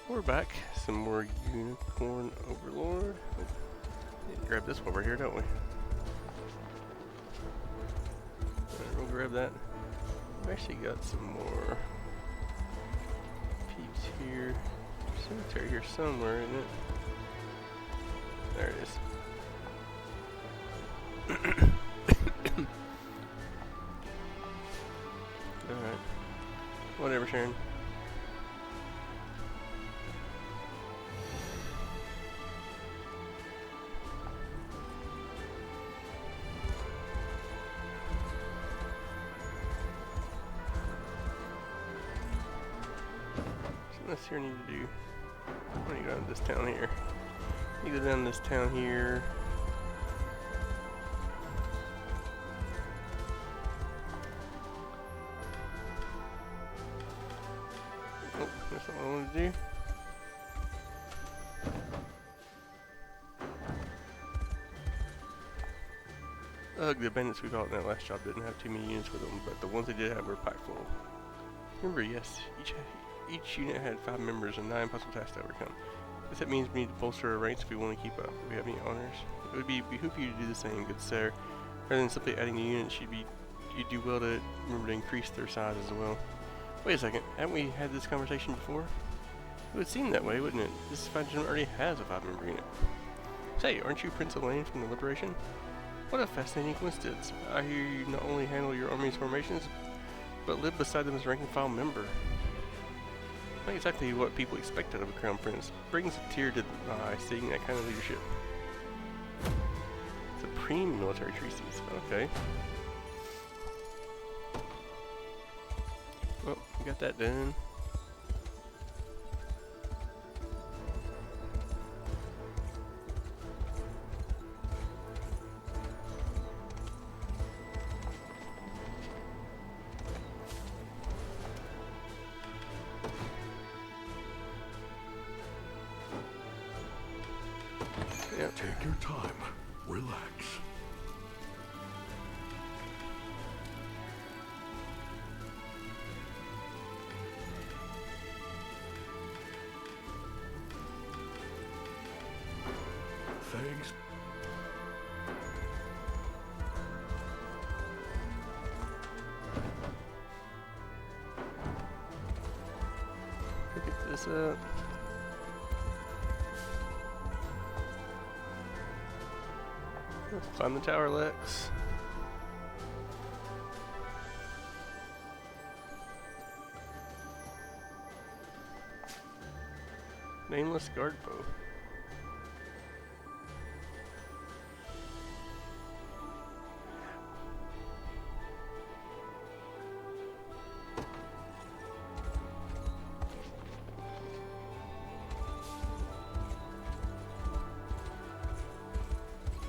We're back. Some more unicorn overlord. Need to grab this over here, don't we? Alright, we'll grab that. We've actually got some more peeps here. Cemetery here somewhere, isn't it? There it is. Alright. Whatever, Sharon. What's here need to do? I need to go down to this town here. You go down this town here. Oh, that's not what I wanted to do. The bandits we fought in that last job didn't have too many units with them, but the ones they did have were packed full. Remember, yes, each unit had 5 members and 9 possible tasks to overcome. This means we need to bolster our ranks if we want to keep up. Do we have any honors? It would behoove you to do the same, good sir. Rather than simply adding new units, you'd do well to remember to increase their size as well. Wait a second, haven't we had this conversation before? It would seem that way, wouldn't it? This faction already has a 5-member unit. Say, aren't you Prince Elaine from the Liberation? What a fascinating coincidence. I hear you not only handle your army's formations, but live beside them as a rank-and-file member. Not exactly what people expect out of a crown prince. Brings a tear to the eye seeing that kind of leadership. Supreme military treaties. Okay. Well, we got that done. Yep. Take your time. Relax. Thanks. Pick this up. Find the tower, Lex. Nameless guard bow.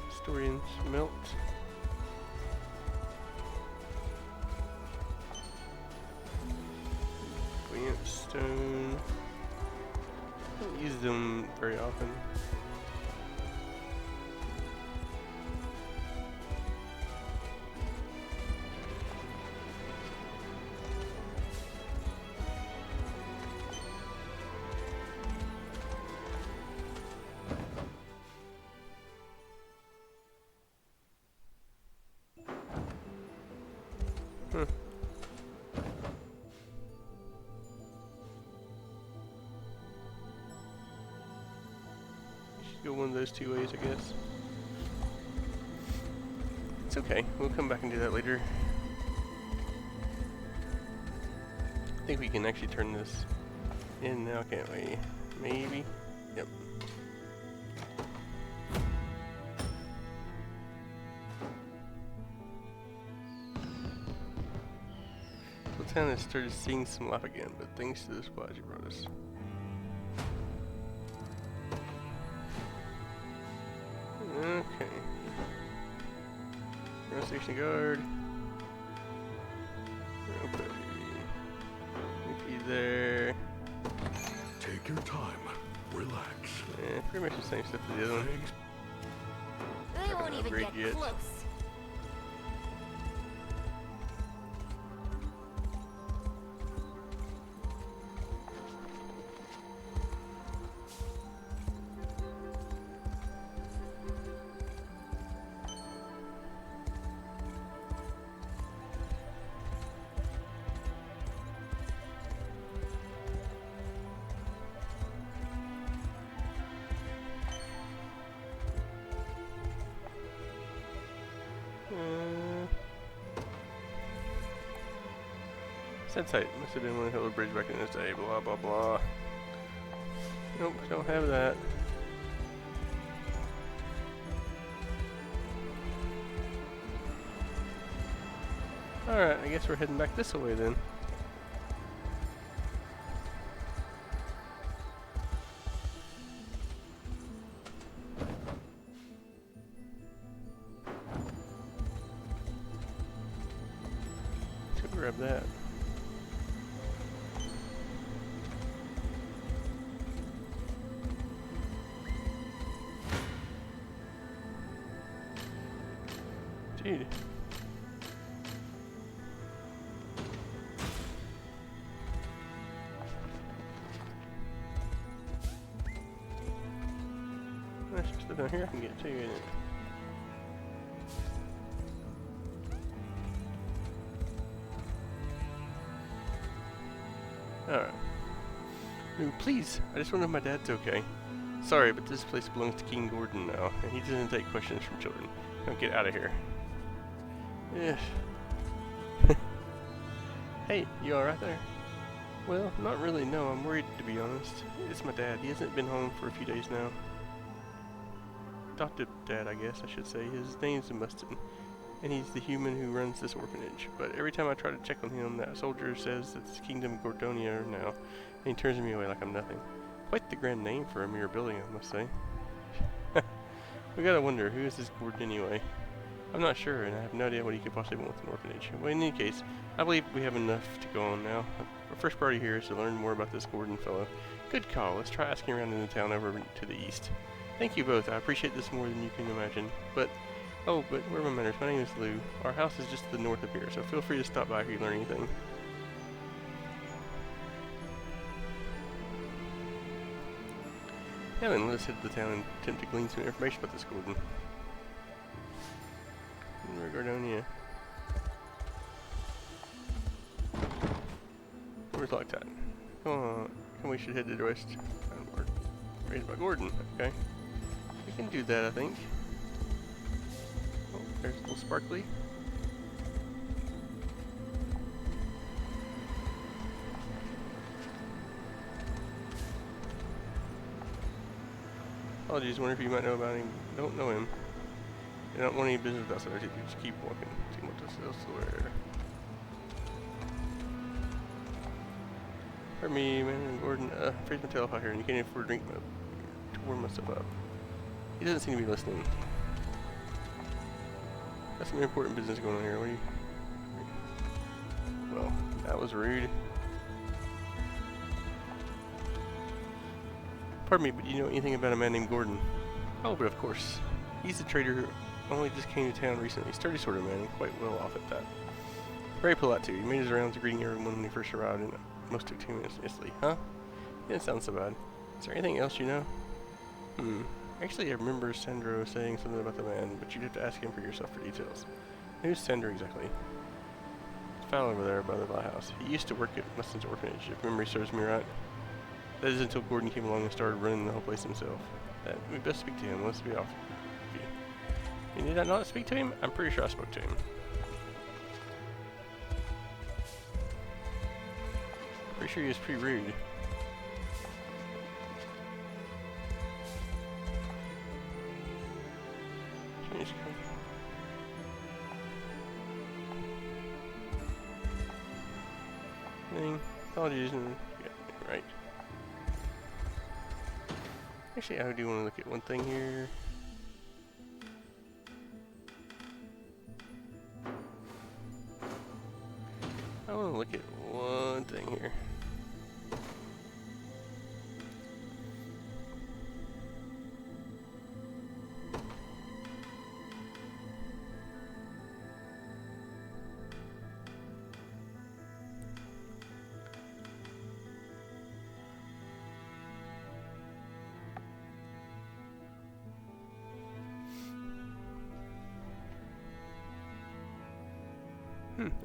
Historian's melt. Buoyant stone. I don't use them very often. Go one of those 2 ways, I guess. It's okay. We'll come back and do that later. I think we can actually turn this in now, can't we? Maybe? Yep. The town has started seeing some life again, but thanks to the supplies you brought us. Okay. Ground station guard. Okay. Be there. Take your time. Relax. Yeah, pretty much the same stuff as the other one. They won't even get yet. close. Said site must have been when they held a bridge back in this day, blah blah blah. Nope, don't have that. Alright, I guess we're heading back this way then. Let's go grab that. Dude. There's stuff down here I can get to, isn't it? Alright. Ooh, please, I just wonder if my dad's okay. Sorry, but this place belongs to King Gordon now, and he doesn't take questions from children. Don't get out of here. Yeah. Hey, you alright there? Well, not really, no. I'm worried, to be honest. It's my dad. He hasn't been home for a few days now. Adopted dad, I guess I should say. His name's Mustin, and he's the human who runs this orphanage. But every time I try to check on him, that soldier says that it's Kingdom Gordonia now, and he turns me away like I'm nothing. Quite the grand name for a mere building, I must say. We gotta wonder, who is this Gordon anyway? I'm not sure, and I have no idea what he could possibly want with an orphanage. Well, in any case, I believe we have enough to go on now. Our first priority here is to learn more about this Gordon fellow. Good call. Let's try asking around in the town over to the east. Thank you both. I appreciate this more than you can imagine. But where are my manners? My name is Lou. Our house is just to the north of here, so feel free to stop by if you learn anything. Yeah, then let's head to the town and attempt to glean some information about this Gordon. Gordonia. Where's Loctite? Come on, we should head to the west. Raised by Gordon. Okay, we can do that, I think. Oh, there's a little sparkly. Apologies, wonder if you might know about him. Don't know him. I don't want any business with outsiders. You just keep walking. See what this is elsewhere. Pardon me, man, Gordon. Afraid my tail off out here, and you can't afford a drink to warm myself up. He doesn't seem to be listening. Got some important business going on here. What do you? Well, that was rude. Pardon me, but do you know anything about a man named Gordon? Oh, but of course. He's the trader who only just came to town recently. Sturdy sort of man, and quite well off at that. Very polite too. He made his rounds greeting everyone when he first arrived, and most took 2 minutes instantly. Huh? He didn't sound so bad. Is there anything else you know? Actually, I remember Sandro saying something about the man, but you'd have to ask him for yourself for details. Who's Sandro exactly? It's a fellow over there by the lighthouse. He used to work at Mustin's orphanage, if memory serves me right. That is until Gordon came along and started running the whole place himself. We best speak to him. Let's be off. Did I not speak to him? I'm pretty sure I spoke to him. Pretty sure he was pretty rude. Apologies, and yeah, right. Actually, I do want to look at one thing here. I want to look at one thing here.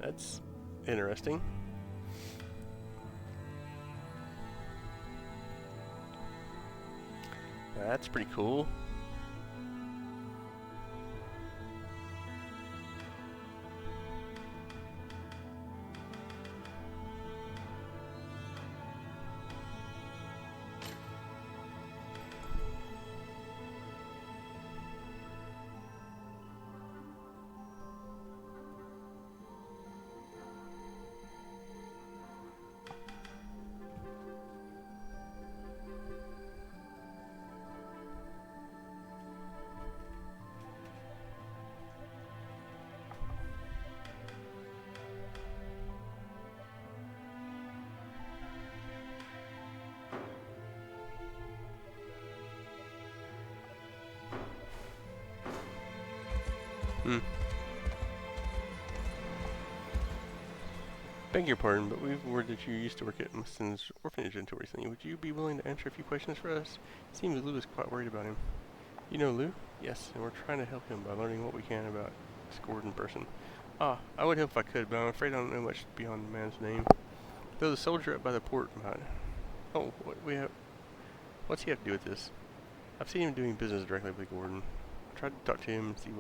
That's interesting. That's pretty cool. Hmm. Beg your pardon, but we've heard that you used to work at Mustin's orphanage until recently. Would you be willing to answer a few questions for us? It seems Lou is quite worried about him. You know Lou? Yes, and we're trying to help him by learning what we can about this Gordon person. Ah, I would help if I could, but I'm afraid I don't know much beyond the man's name. Though the soldier up by the port might. Oh, what's he have to do with this? I've seen him doing business directly with Gordon. I tried to talk to him and see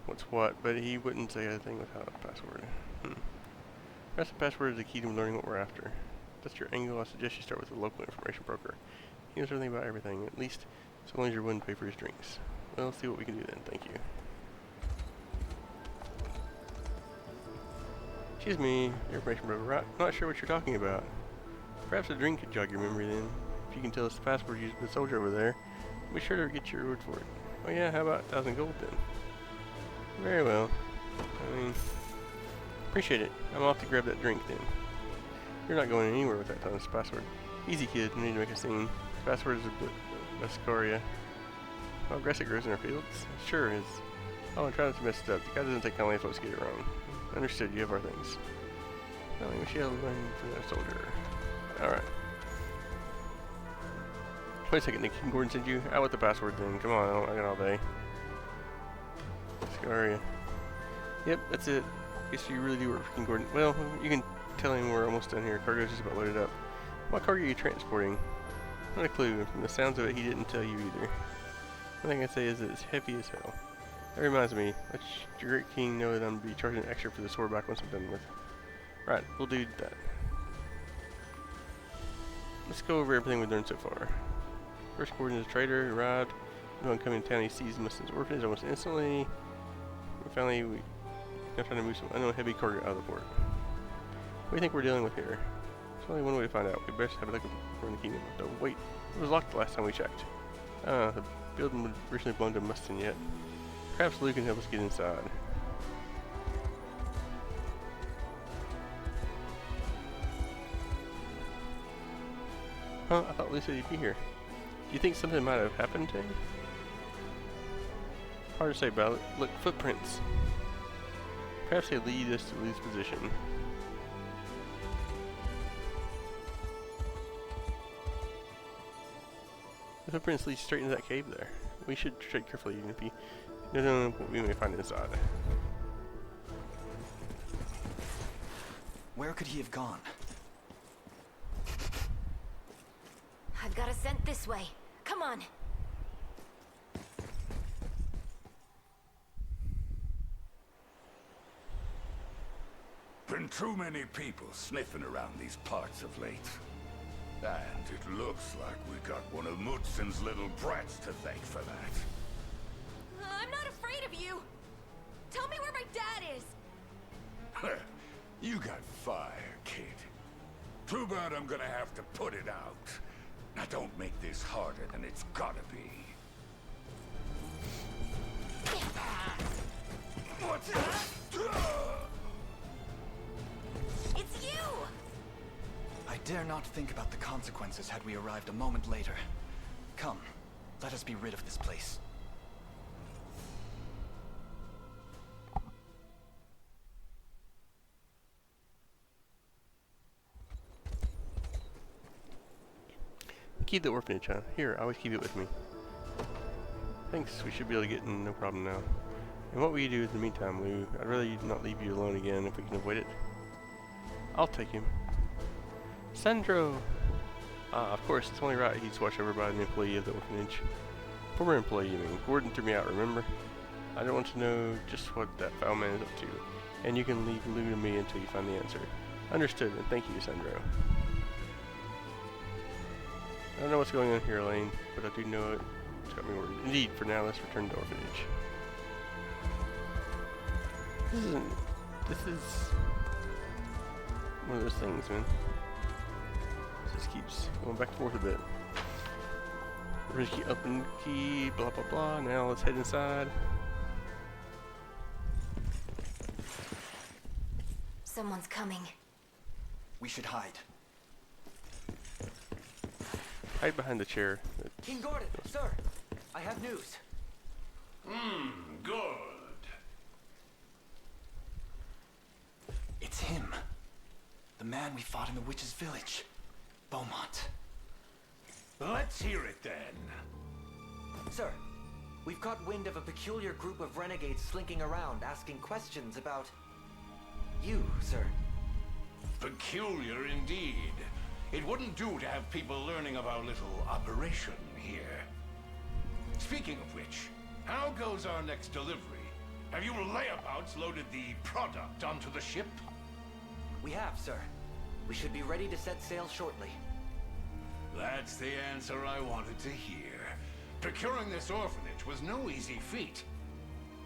what's what, but he wouldn't say anything without a password. Perhaps the password is the key to learning what we're after. If that's your angle, I suggest you start with a local information broker. He knows everything about everything, at least as long as you're willing to pay for his drinks. Well, let's see what we can do then. Thank you. Excuse me, information broker, right? Not sure what you're talking about. Perhaps a drink could jog your memory then. If you can tell us the password used by the soldier over there, we'll be sure to get your reward for it. Oh yeah, how about 1,000 gold then? Very well. I mean, appreciate it. I'm off to grab that drink then. You're not going anywhere with that Thomas password. Easy kid, no need to make a scene. The password is a Mascaria. Oh, grass that grows in our fields? Sure is. Oh, I'm trying not to mess it up. The guy doesn't take kindly if folks get it wrong. Understood, you have our things. I wish you had learned from that soldier. Alright. Wait a second, Nick. Can Gordon send you? Out with the password then. Come on, I got all day. Mascaria. Yep, that's it. Guess you really do work for King Gordon. Well, you can tell him we're almost done here. Cargo's just about loaded up. What cargo are you transporting? Not a clue. From the sounds of it, he didn't tell you either. One thing I say is that it's heavy as hell. That reminds me, let your great king know that I'm going to be charging extra for the sword back once I'm done with. Right, we'll do that. Let's go over everything we've learned so far. First, Gordon is a traitor, arrived. When coming to town, he sees Mustin's orphanage almost instantly. Finally, we're trying to move some unknown heavy cargo out of the port. What do you think we're dealing with here? There's only one way to find out. We best have a look around the kingdom. Though, wait, it was locked the last time we checked. The building was originally belonged to Mustin yet. Perhaps Lou can help us get inside. Huh? I thought Lou said he'd be here. Do you think something might have happened to him? Hard to say, but look, footprints. Perhaps they lead us to Lou's position. The footprints lead straight into that cave there. We should tread carefully, even if you don't know what we may find inside. Where could he have gone? I've got a scent this way. Come on. Been too many people sniffing around these parts of late. And it looks like we got one of Mutzen's little brats to thank for that. I'm not afraid of you. Tell me where my dad is. You got fire, kid. Too bad I'm gonna have to put it out. Now don't make this harder than it's gotta be. It's you! I dare not think about the consequences had we arrived a moment later. Come, let us be rid of this place. Keep the orphanage, huh? Here, I always keep it with me. Thanks, we should be able to get in no problem now. And what will you do in the meantime, Lou? I'd rather not leave you alone again if we can avoid it. I'll take him. Sandro! Ah, of course, it's only right he's watched over by an employee of the orphanage. Former employee, you mean. Gordon threw me out, remember? I don't want to know just what that foul man is up to. And you can leave Lou to me until you find the answer. Understood, and thank you, Sandro. I don't know what's going on here, Elaine, but I do know it's got me worried. Indeed, for now, let's return to the orphanage. This is one of those things, man. It just keeps going back and forth a bit. We're gonna keep open key, blah blah blah. Now let's head inside. Someone's coming. We should hide. Hide behind the chair. King Gordon, sir, I have news. Good. It's him. The man we fought in the witch's village. Beaumont. Let's hear it then. Sir, we've caught wind of a peculiar group of renegades slinking around, asking questions about you, sir. Peculiar indeed. It wouldn't do to have people learning of our little operation here. Speaking of which, how goes our next delivery? Have you layabouts loaded the product onto the ship? We have, sir. We should be ready to set sail shortly. That's the answer I wanted to hear. Procuring this orphanage was no easy feat.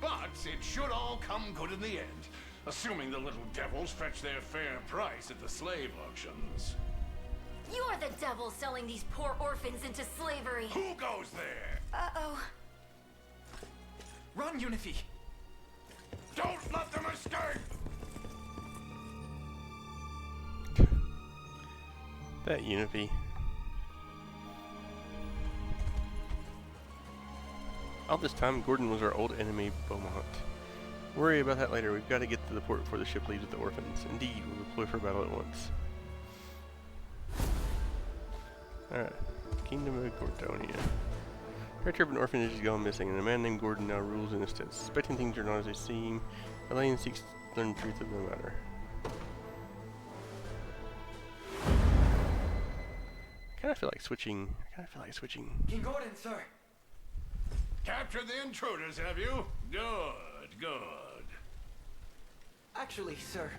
But it should all come good in the end, assuming the little devils fetch their fair price at the slave auctions. You are the devil selling these poor orphans into slavery. Who goes there? Uh-oh. Run, Unifi! Don't let them escape! That Unifi. All this time, Gordon was our old enemy, Beaumont. Worry about that later. We've got to get to the port before the ship leaves with the orphans. Indeed, we'll deploy for battle at once. Alright. Kingdom of Gordonia. Director of an orphanage has gone missing, and a man named Gordon now rules in his stead. Suspecting things are not as they seem, Elaine seeks to learn the truth of the matter. I kind of feel like switching. King Gordon, sir! Captured the intruders, have you? Good, good. Actually, sir,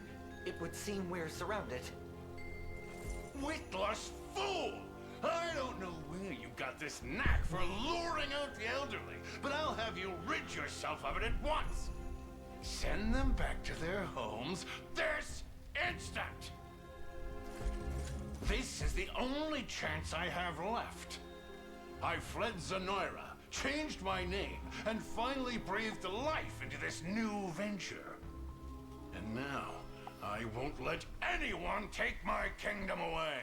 it would seem we're surrounded. Witless fool! I don't know where you got this knack for luring out the elderly, but I'll have you rid yourself of it at once. Send them back to their homes this instant! This is the only chance I have left. I fled Zenoira, changed my name, and finally breathed life into this new venture. And now, I won't let anyone take my kingdom away.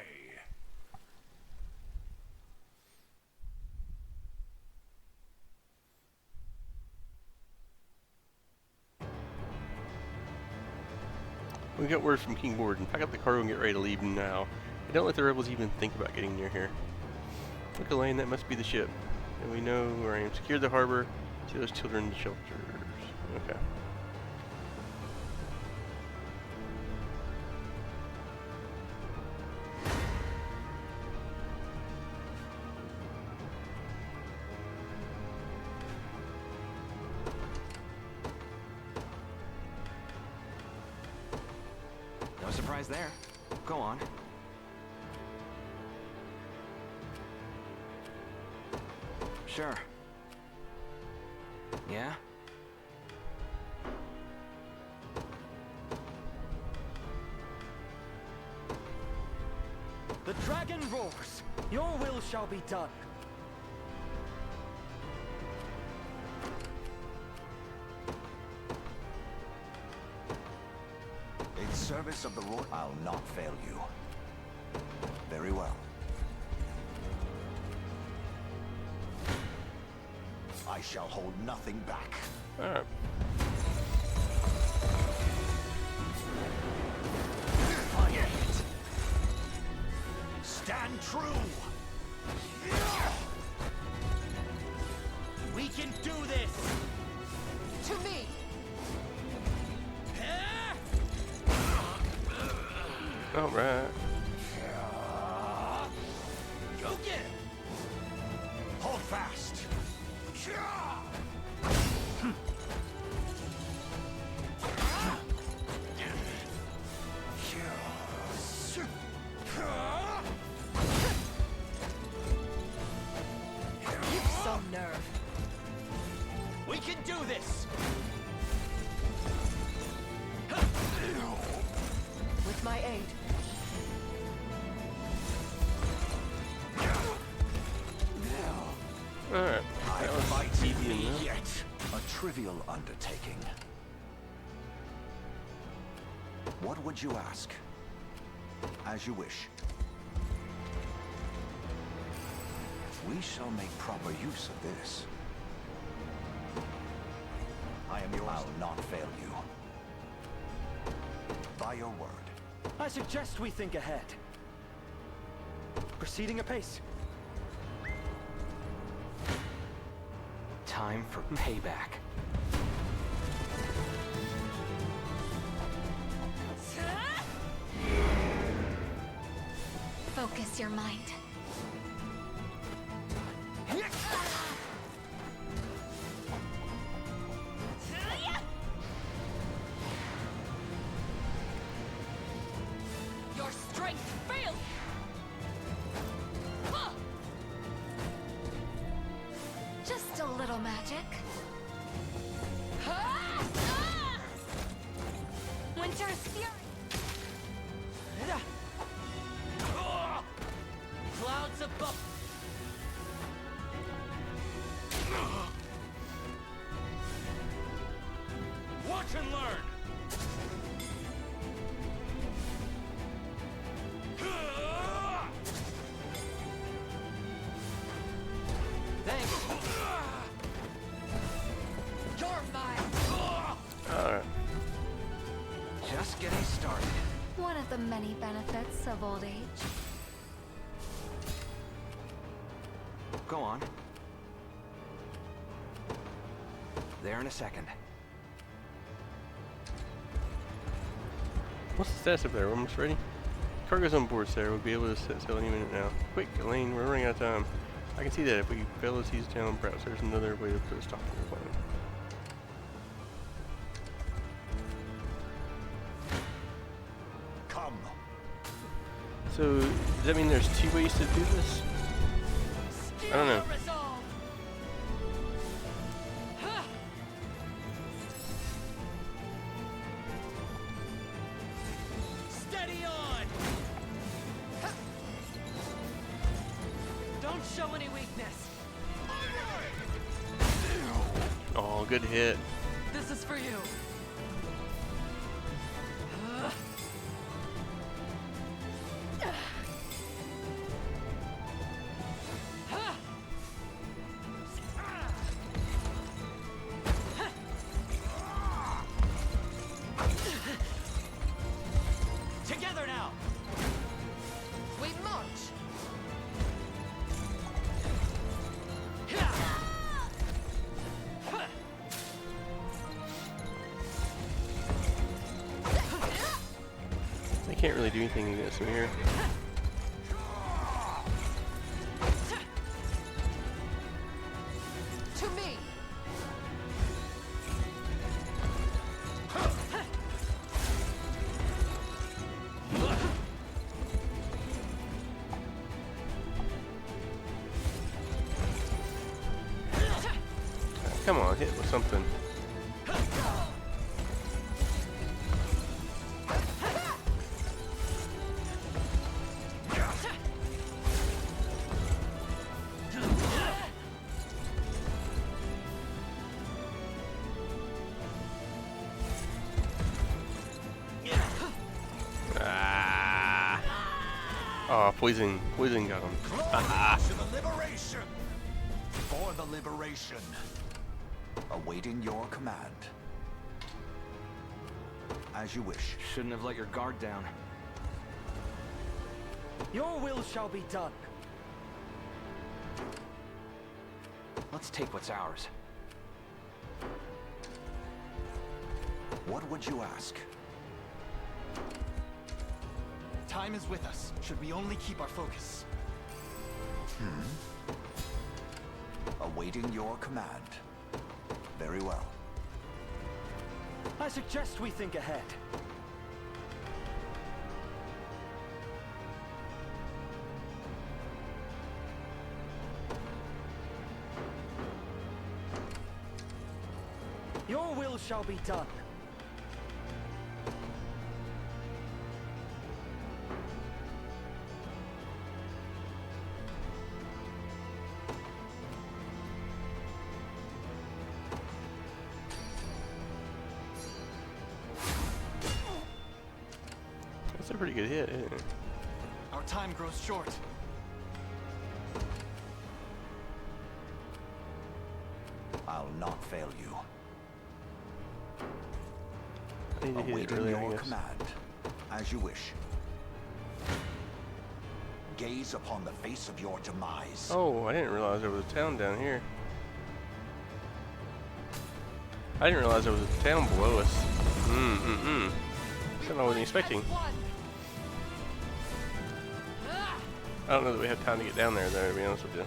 We got word from King Gordon. Pack up the cargo and get ready to leave now. And don't let the rebels even think about getting near here. Look, Elaine, that must be the ship. And we know where I am. Secure the harbor. See those children in the shelters. Okay. No surprise there. Go on. Sure. Yeah? The dragon roars. Your will shall be done. In service of the Lord, I'll not fail you. Very well. I shall hold nothing back. Alright. Defiant! Stand true! We can do this! To me! Alright. Go get him! Hold fast! You've some nerve. We can do this! With my aid. Alright. I That was fight easy me enough. yet. A trivial undertaking. What would you ask? As you wish. We shall make proper use of this. I am yours. I'll not fail you. By by your word. I suggest we think ahead. Proceeding apace. Time for payback. Focus your mind. Your strength fails. Just a little magic. Winter's fury. Clouds above. Watch and learn! Thanks. You're mine. Alright. Just getting started. One of the many benefits of old age. Go on. There in a second. What's the status up there? We're almost ready? Cargo's on board, Sarah. We'll be able to set sail any minute now. Quick, Elaine, we're running out of time. I can see that if we fail to seize town, perhaps there's another way to put a stop to the plan. Come. So, does that mean there's two ways to do this? I don't know. Steady on! Don't show any weakness. Oh, good hit. This is for you. Together now. We march. They can't really do anything against me here. To me. Come on, hit with something. Ah. Oh, poison got him. To the liberation. For the liberation. Awaiting your command. As you wish. Shouldn't have let your guard down. Your will shall be done. Let's take what's ours. What would you ask? Time is with us, should we only keep our focus. Awaiting your command. Very well. I suggest we think ahead. Your will shall be done. That's a pretty good hit, isn't it? Our time grows short. I'll not fail you. I need to hit it Awaiting earlier, I your guess. command. As you wish. Gaze upon the face of your demise. Oh, I didn't realize there was a town down here. I didn't realize there was a town below us. Something I wasn't expecting. I don't know that we have time to get down there, though, to be honest with you.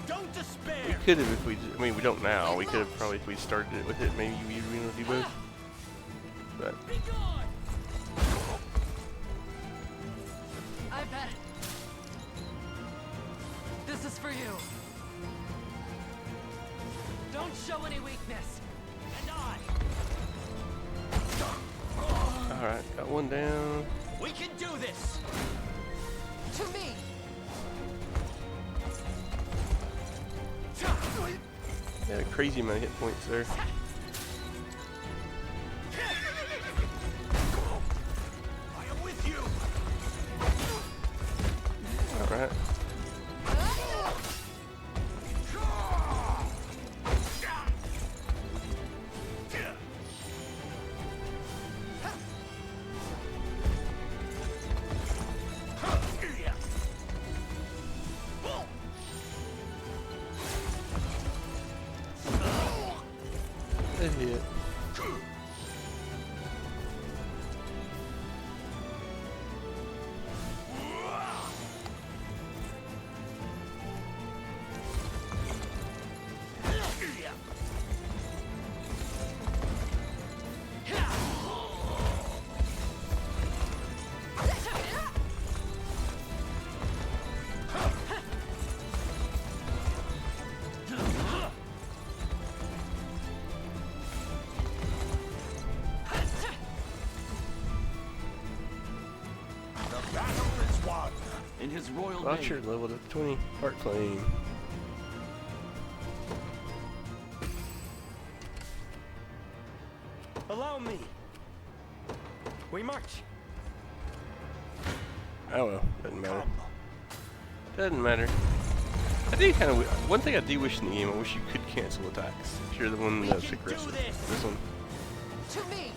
Don't despair. We could have if we... I mean, we don't now. We could have probably, if we started it with it, maybe we'd be able to do both. But... Be gone. I bet. This is for you. Don't show any weakness. And I. Alright, got one down. We can do this. To me. Had a crazy amount of hit points there. I am with you. Alright. That hit. In his royal Launcher name. leveled up 20. Heart flame. Allow me. We march. Oh well, doesn't matter. Doesn't matter. I do kind of. One thing I do wish in the game, I wish you could cancel attacks. If you're the one that's can do aggressive. this. One. To me.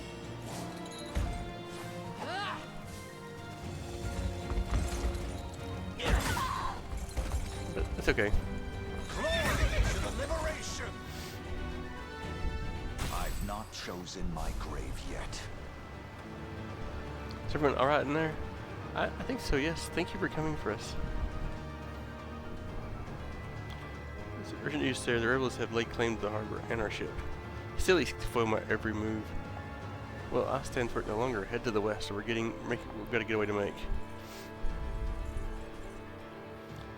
But it's okay. Glory to the liberation! I've not chosen my grave yet. Is everyone alright in there? I think so, yes. Thank you for coming for us. There's urgent news there. The rebels have laid claim to the harbor and our ship. Still, he's foil my every move. Well, I stand for it no longer. Head to the west, so we've got a getaway to make.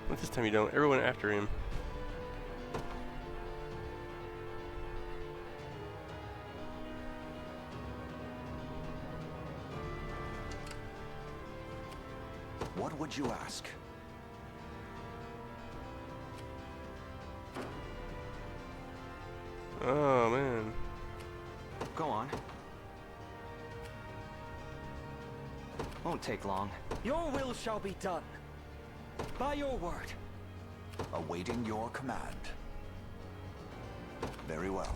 But this time you don't. Everyone after him. What would you ask? Oh, man. Go on. Won't take long. Your will shall be done. By your word. Awaiting your command. Very well.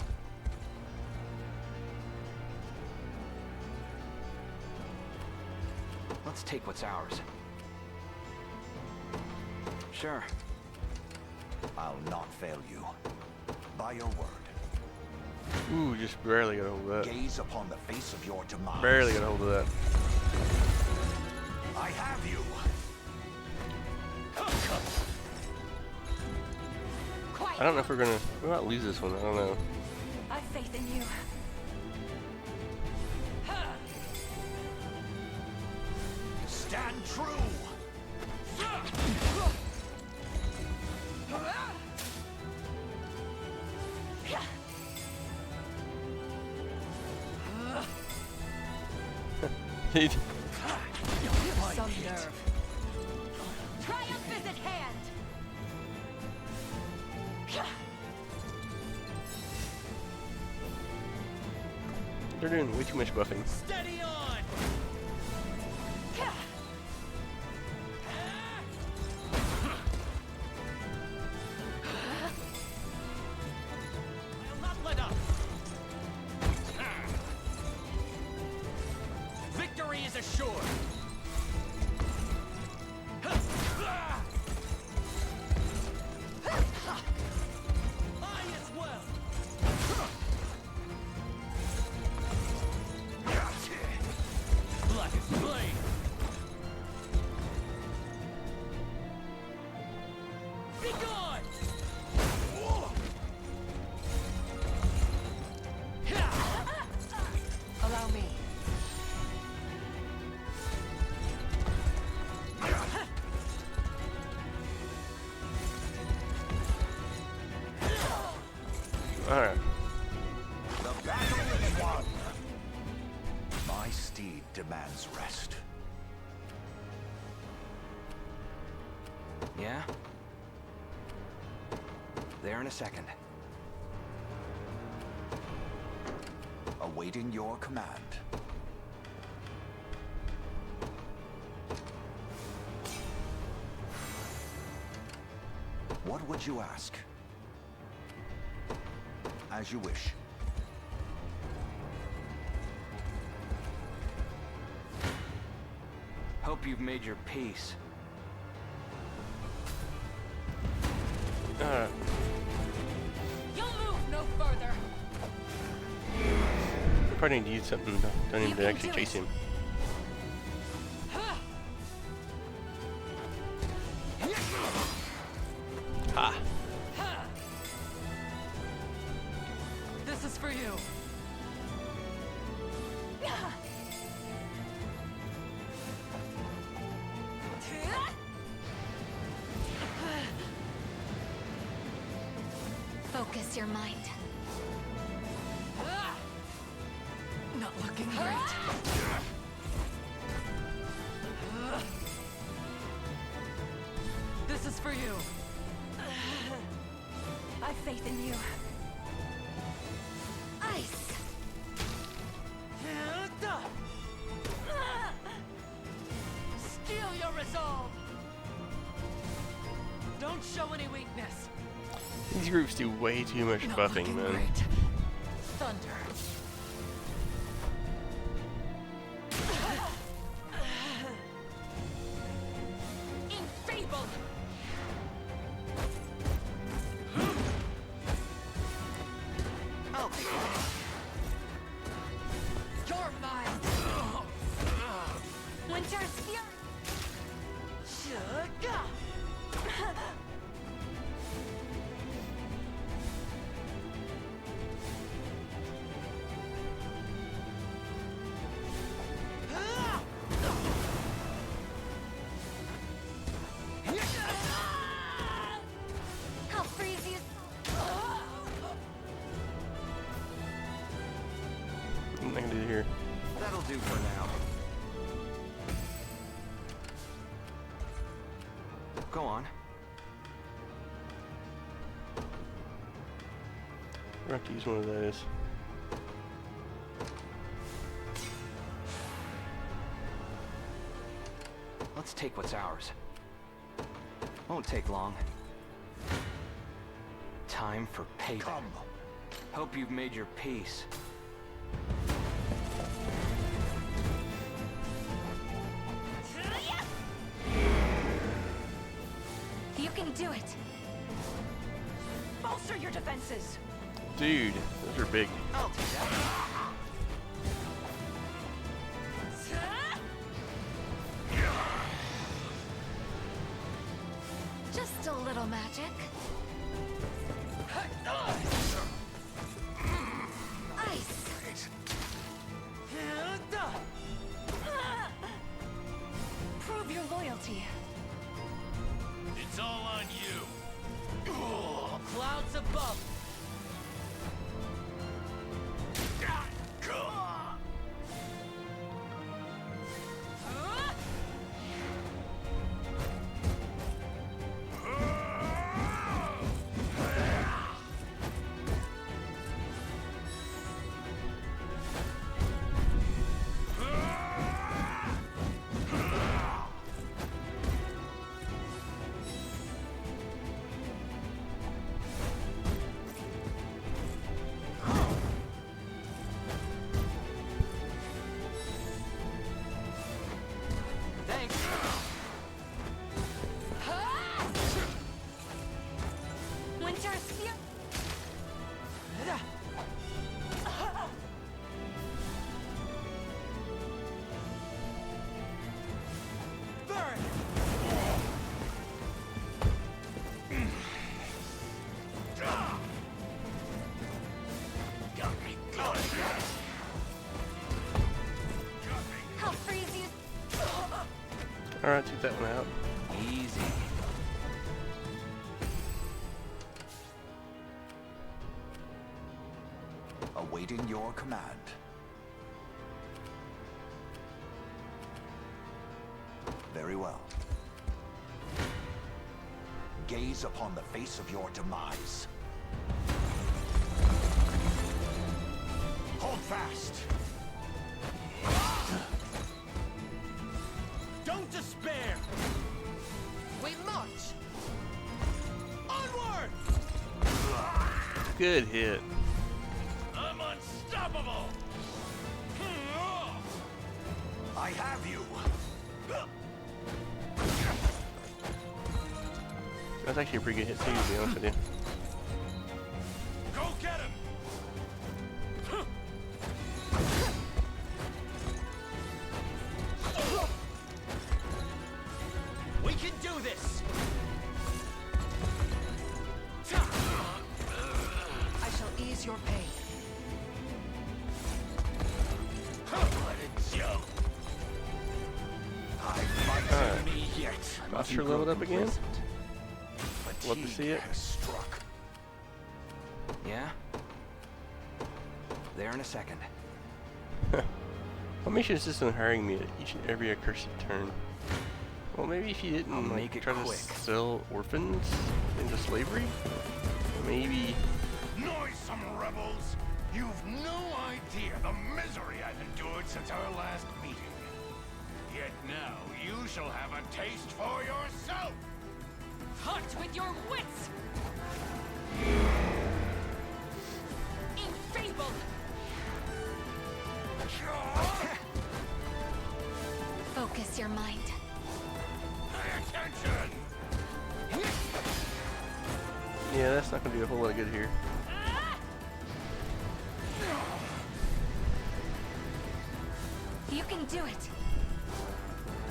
Let's take what's ours. Sure. I'll not fail you. By your word. Ooh, just barely got a hold of that. Gaze upon the face of your demise. Barely got a hold of that. I have you. I don't know if we're gonna... We might lose this one. I don't know. I've faith in you. Stand true. Some nerve. Triumph is at hand. They're doing way too much buffing. Steady on. I'll not let up. Victory is gone! Allow me. Alright. The battle is won. My steed demands rest. Yeah? There in a second. Awaiting your command. What would you ask? As you wish. Hope you've made your peace. Alright. You'll move no further. Probably need to use something done him to actually chase him. Ha! This is for you. Focus your mind. Not looking great. This is for you. I've faith in you. Ice. Steel your resolve. Don't show any weakness. These groups do way too much Not buffing, looking man. great. Thunder. Enfeebled. I'll take it. You're mine. Winter's fury. Sugar. I'll freeze you. What am I gonna do here? That'll do for now. Go on. We're gonna have to use one of those. Let's take what's ours. Won't take long. Time for payback. Come. Hope you've made your peace. You can do it. Bolster your defenses. Dude, those are big. I'll take that. Just a little magic. Ice. Prove your loyalty. It's all on you. Clouds above. Thanks. Winter's fury. Burn! Alright, took that one out. Easy. Awaiting your command. Very well. Gaze upon the face of your demise. Hold fast. Don't despair! We march! Onward! Good hit. I'm unstoppable. I have you. That's actually a pretty good hit too, to be honest with you. Go get him. We can do this! I shall ease your pain. What a joke. I fight Alright. me yet. Monster leveled up again. Love to see it. Has struck. Yeah? There in a second. What makes you insist on hiring me at each and every accursed turn? Well, maybe if you didn't I'll like, make it try quick. to sell orphans into slavery, maybe. Noisome rebels! You've no idea the misery I've endured since our last meeting. Yet now you shall have a taste for yourself! Hunt with your wits! Enfeebled! Focus your mind. Pay attention! Yeah, that's not gonna do a whole lot of good here. You can do it.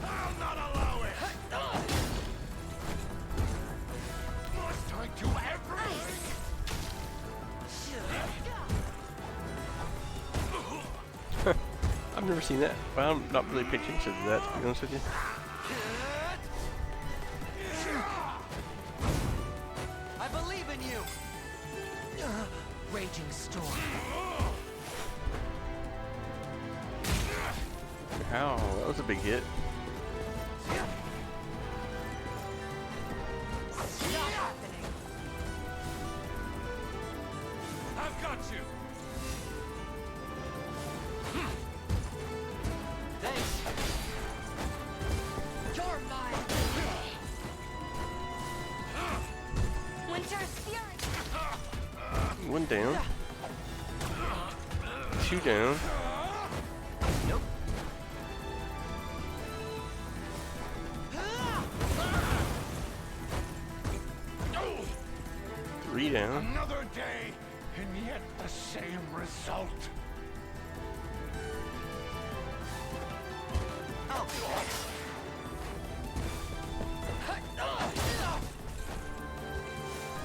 I'll not allow it! Must I do everything? I've never seen that. Well, I'm not really paying attention to that, to be honest with you. I believe in you! Raging storm. Ow, that was a big hit. Not happening. I've got you! Thanks! You're mine. Winter's fury. One down. Two down. Nope. Three down. Another day, and yet the same result.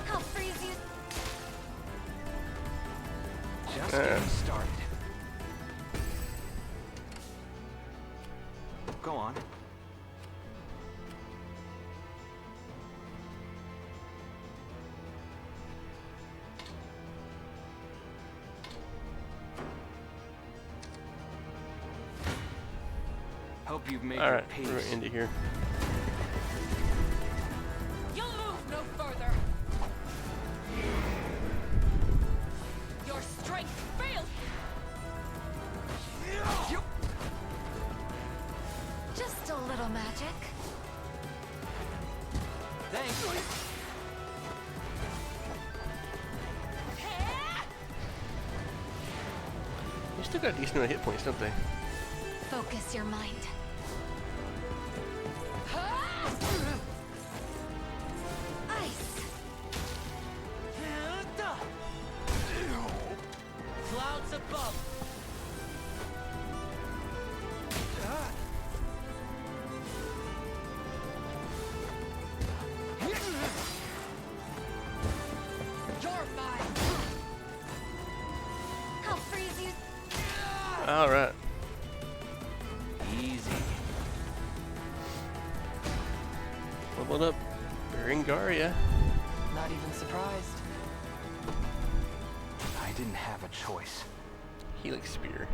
I'll freeze you. Just getting started. Go on. Hope you've made Alright, your we're peace. into here. You'll move no further. Your strength fails. Just a little magic. Thanks! They still got a decent amount of hit points, don't they? Focus your mind. Ice. Clouds above! You're mine. I'll freeze you. Alright. Easy. Angaria. Not even surprised. I didn't have a choice. Helix Spear.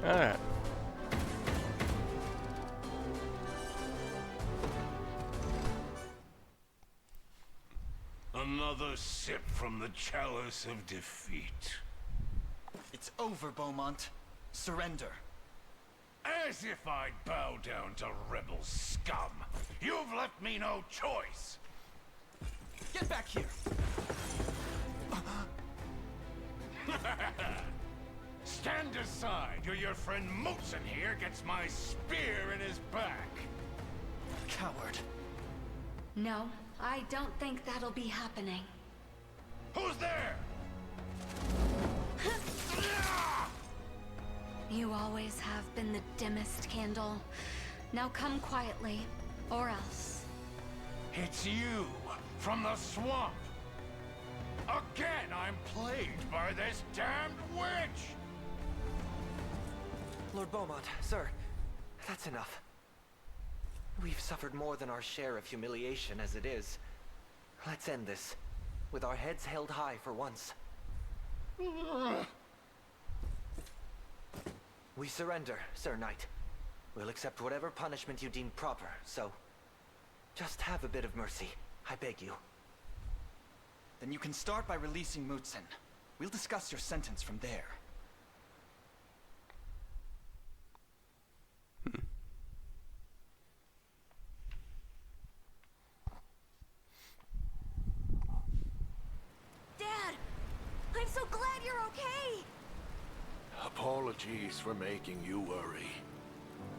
Alright. Another sip from the chalice of defeat. It's over, Beaumont. Surrender. As if I'd bow down to rebel scum. You've left me no choice. Get back here! Stand aside, or your friend Mootson here gets my spear in his back. Coward. No, I don't think that'll be happening. Who's there? You always have been the dimmest candle. Now come quietly, or else. It's you, from the swamp. Again, I'm plagued by this damned witch. Lord Beaumont, sir, that's enough. We've suffered more than our share of humiliation as it is. Let's end this, with our heads held high for once. We surrender, Sir Knight. We'll accept whatever punishment you deem proper, so... just have a bit of mercy, I beg you. Then you can start by releasing Mootson. We'll discuss your sentence from there. Dad! I'm so glad you're okay! Apologies for making you worry.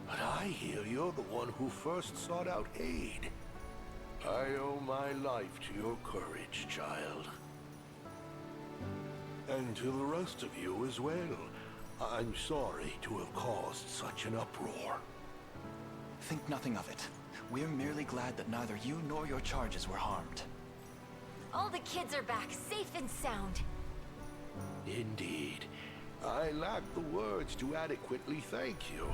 But I hear you're the one who first sought out aid. I owe my life to your courage, child. And to the rest of you as well. I'm sorry to have caused such an uproar. Think nothing of it. We're merely glad that neither you nor your charges were harmed. All the kids are back, safe and sound. Indeed. I lack the words to adequately thank you.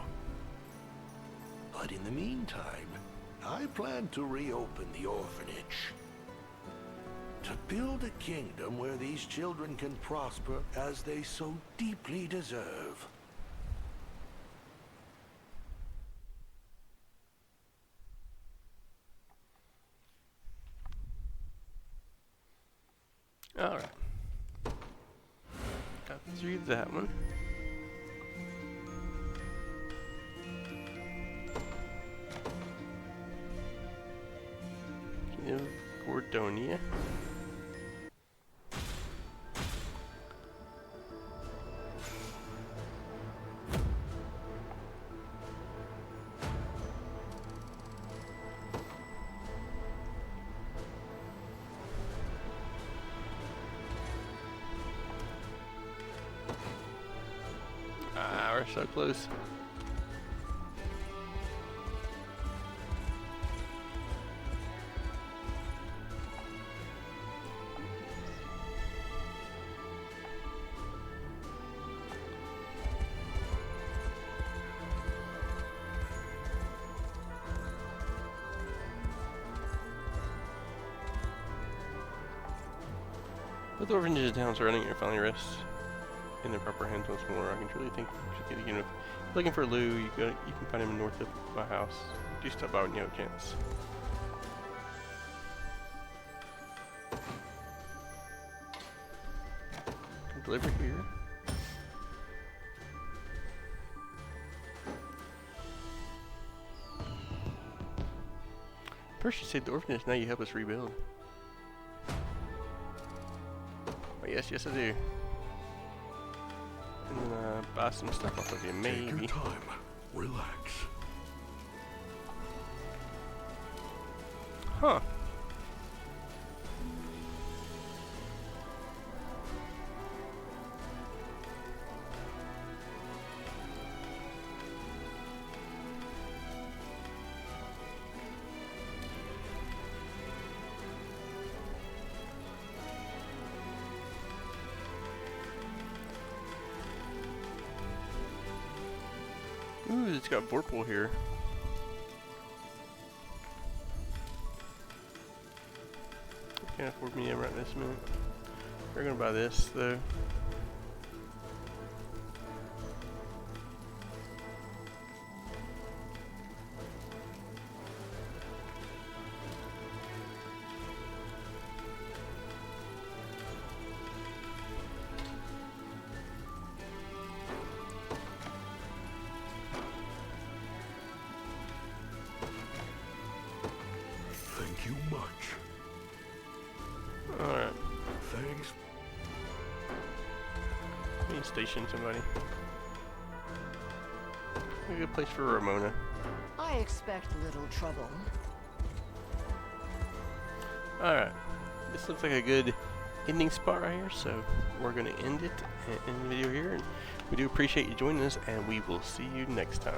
But in the meantime, I plan to reopen the orphanage. To build a kingdom where these children can prosper as they so deeply deserve. Alright. Got through that one. Gordonia. Ah, we're so close. With the orphanages down surrounding your finally rest in their proper hands once more, I can truly think you should get a unit. Looking for Lou, you can find him north of my house. Do stop by when you have a chance. Deliver here. First you saved the orphanage, now you help us rebuild. Oh, yes, yes I do. And then buy some stuff off of you, maybe. Take your time. Relax. Huh. got Vorpal here. Can't afford medium right this minute. We're gonna buy this though. Thank you much. Alright. Thanks. We need to station somebody. A good place for Ramona. I expect little trouble. Alright. This looks like a good ending spot right here, so we're going to end it in the video here. And we do appreciate you joining us, and we will see you next time.